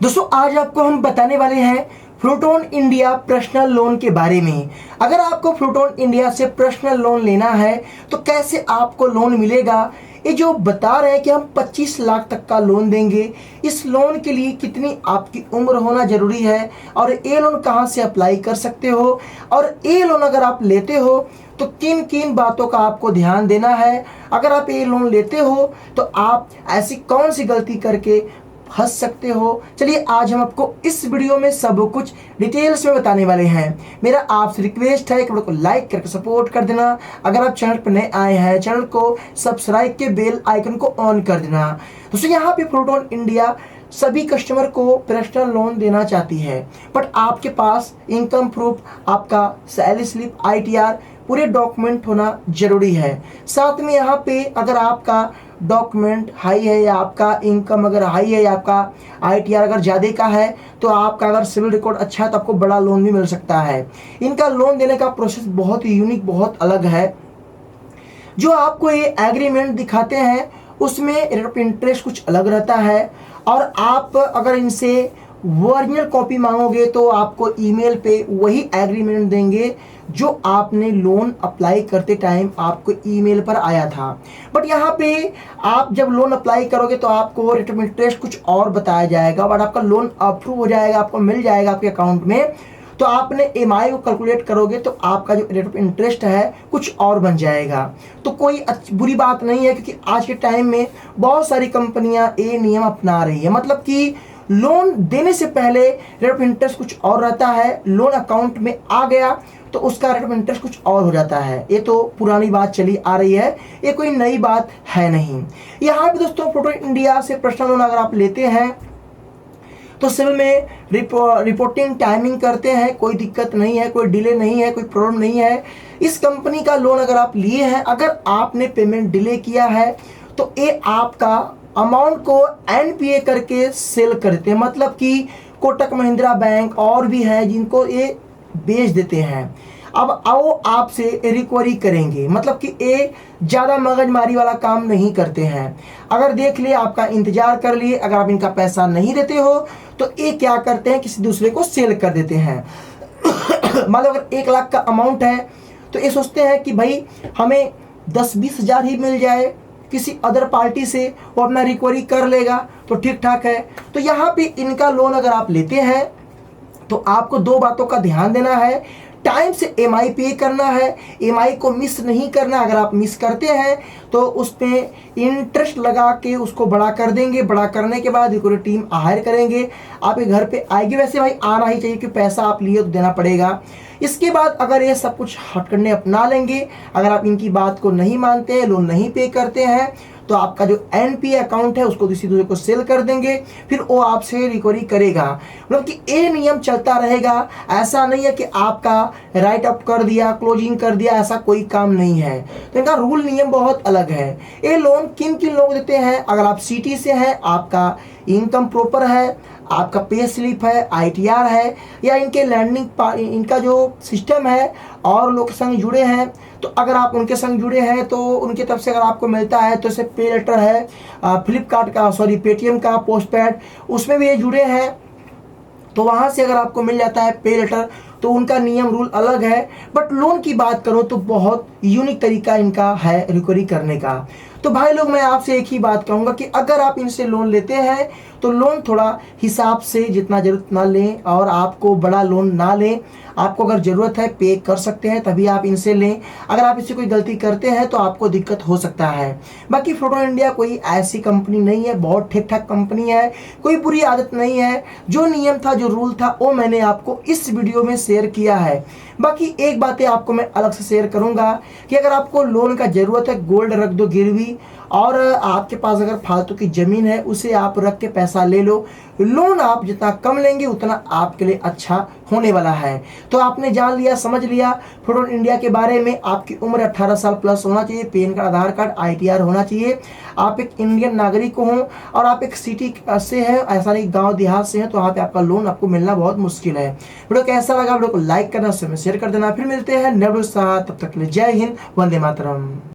दोस्तों आज आपको हम बताने वाले हैं प्रोटोन इंडिया पर्सनल लोन के बारे में। अगर आपको प्रोटोन इंडिया से पर्सनल लोन लेना है तो कैसे आपको लोन मिलेगा, ये जो बता रहे हैं कि हम 25 लाख तक का लोन देंगे। इस लोन के लिए कितनी आपकी उम्र होना जरूरी है और ये लोन कहां से अप्लाई कर सकते हो, और ये लोन अगर आप लेते हो तो किन किन बातों का आपको ध्यान देना है। अगर आप ये लोन लेते हो तो आप ऐसी कौन सी गलती करके फंस सकते हो। चलिए आज हम आपको इस वीडियो में सब कुछ डिटेल्स में बताने वाले हैं। मेरा आपसे रिक्वेस्ट है कि वीडियो को लाइक करके सपोर्ट कर देना। अगर आप चैनल पर नए आए हैं, चैनल को सब्सक्राइब के बेल आइकन को ऑन कर देना। दोस्तों यहाँ पे प्रोटोन इंडिया सभी कस्टमर को पर्सनल लोन देना चाहती है, बट आपके पास इनकम प्रूफ, आपका सैलरी स्लिप, ITR पूरे डॉक्यूमेंट होना जरूरी है। साथ में यहाँ पे अगर आपका डॉक्यूमेंट हाई है या आपका इनकम अगर हाई है या आपका ITR अगर ज़्यादा का है तो आपका अगर सिविल रिकॉर्ड अच्छा है तो आपको बड़ा लोन भी मिल सकता है। इनका लोन देने का प्रोसेस बहुत ही यूनिक, बहुत अलग है। जो आपको ये एग्रीमेंट दिखाते हैं उसमें रेट ऑफ इंटरेस्ट कुछ अलग रहता है, और आप अगर इनसे ओरिजिनल कॉपी मांगोगे तो आपको ईमेल पे वही एग्रीमेंट देंगे जो आपने लोन अप्लाई करते टाइम आपको ईमेल पर आया था। बट यहाँ पे आप जब लोन अप्लाई करोगे तो आपको रेट ऑफ इंटरेस्ट कुछ और बताया जाएगा, बट आपका लोन अप्रूव हो जाएगा, आपको मिल जाएगा आपके अकाउंट में। तो आपने EMI को कैलकुलेट करोगे तो आपका जो रेट ऑफ इंटरेस्ट है कुछ और बन जाएगा। तो कोई बुरी बात नहीं है, क्योंकि आज के टाइम में बहुत सारी कंपनियां ये नियम अपना रही है। मतलब कि लोन देने से पहले रेट ऑफ इंटरेस्ट कुछ और रहता है, लोन अकाउंट में आ गया तो उसका रेट ऑफ इंटरेस्ट कुछ और हो जाता है। ये तो पुरानी बात चली आ रही है, ये कोई नई बात है नहीं। यहाँ पे दोस्तों प्रोटोन इंडिया से पर्सनल लोन अगर आप लेते हैं तो सिविल में रिपोर्टिंग टाइमिंग करते हैं, कोई दिक्कत नहीं है, कोई डिले नहीं है, कोई प्रॉब्लम नहीं है। इस कंपनी का लोन अगर आप लिए हैं, अगर आपने पेमेंट डिले किया है तो ये आपका अमाउंट को NPA करके सेल करते हैं। मतलब कि कोटक महिंद्रा बैंक और भी है जिनको ये बेच देते हैं। अब आओ आपसे रिकवरी करेंगे, मतलब कि ये ज़्यादा मगजमारी वाला काम नहीं करते हैं। अगर देख लिए, आपका इंतजार कर लिए, अगर आप इनका पैसा नहीं देते हो तो ये क्या करते हैं, किसी दूसरे को सेल कर देते हैं। मतलब अगर 1 लाख का अमाउंट है तो ये सोचते हैं कि भाई हमें 10-20 हज़ार ही मिल जाए किसी अदर पार्टी से, वो अपना रिकवरी कर लेगा तो ठीक ठाक है। तो यहाँ पे इनका लोन अगर आप लेते हैं तो आपको 2 बातों का ध्यान देना है। टाइम से EMI पे करना है, EMI को मिस नहीं करना। अगर आप मिस करते हैं तो उस पर इंटरेस्ट लगा के उसको बड़ा कर देंगे। बड़ा करने के बाद रिकवरी टीम हायर करेंगे, आपके घर पे आएगी। वैसे भाई आना ही चाहिए कि पैसा आप लिए तो देना पड़ेगा। इसके बाद अगर ये सब कुछ हटकंडे अपना लेंगे, अगर आप इनकी बात को नहीं मानते हैं, लोन नहीं पे करते हैं, तो आपका जो NPA अकाउंट है उसको किसी दूसरे को सेल कर देंगे, फिर वो आपसे रिकवरी करेगा। मतलब कि ये नियम चलता रहेगा। ऐसा नहीं है कि आपका राइट अप कर दिया, क्लोजिंग कर दिया, ऐसा कोई काम नहीं है। तो इनका रूल नियम बहुत अलग है। ये लोन किन किन लोग देते हैं, अगर आप सिटी से हैं, आपका इनकम प्रॉपर है, आपका पे स्लिप है, ITR है, या इनके लैंडिंग इनका जो सिस्टम है और लोग संग जुड़े हैं, तो अगर आप उनके संग जुड़े हैं तो उनकी तरफ से अगर आपको मिलता है तो जैसे पे लेटर है, फ्लिपकार्ट का, सॉरी पेटीएम का पोस्टपेड, उसमें भी ये जुड़े हैं तो वहाँ से अगर आपको मिल जाता है पे लेटर तो उनका नियम रूल अलग है। बट लोन की बात करूँ तो बहुत यूनिक तरीका इनका है रिकवरी करने का। तो भाई लोग मैं आपसे एक ही बात कहूँगा कि अगर आप इनसे लोन लेते हैं तो लोन थोड़ा हिसाब से, जितना जरूरत ना लें और आपको बड़ा लोन ना लें। आपको अगर ज़रूरत है पे कर सकते हैं तभी आप इनसे लें। अगर आप इससे कोई गलती करते हैं तो आपको दिक्कत हो सकता है। बाकी प्रोटोन इंडिया कोई ऐसी कंपनी नहीं है, बहुत ठीक ठाक कंपनी है, कोई बुरी आदत नहीं है। जो नियम था, जो रूल था, वो मैंने आपको इस वीडियो में शेयर किया है। बाकी एक बातें आपको मैं अलग से शेयर करूंगा कि अगर आपको लोन का ज़रूरत है, गोल्ड रख दो गिरवी, और आपके पास अगर फालतू की ज़मीन है उसे आप रख के पैसा ले लो। लोन आप जितना कम लेंगे उतना आपके लिए अच्छा होने वाला है। तो आपने जान लिया, समझ लिया प्रोटोन इंडिया के बारे में। आपकी उम्र 18 साल प्लस होना चाहिए, पैन कार्ड, आधार कार्ड, ITR होना चाहिए, आप एक इंडियन नागरिक हों और आप एक सिटी से हैं, ऐसा नहीं गाँव देहात से हैं, तो वहाँ पे आपका लोन आपको मिलना बहुत मुश्किल है। वीडियो कैसा लगा, वीडियो को लाइक करना, शेयर कर देना। फिर मिलते हैं नेक्स्ट वीडियो के साथ, तब तक के लिए जय हिंद, वंदे मातरम।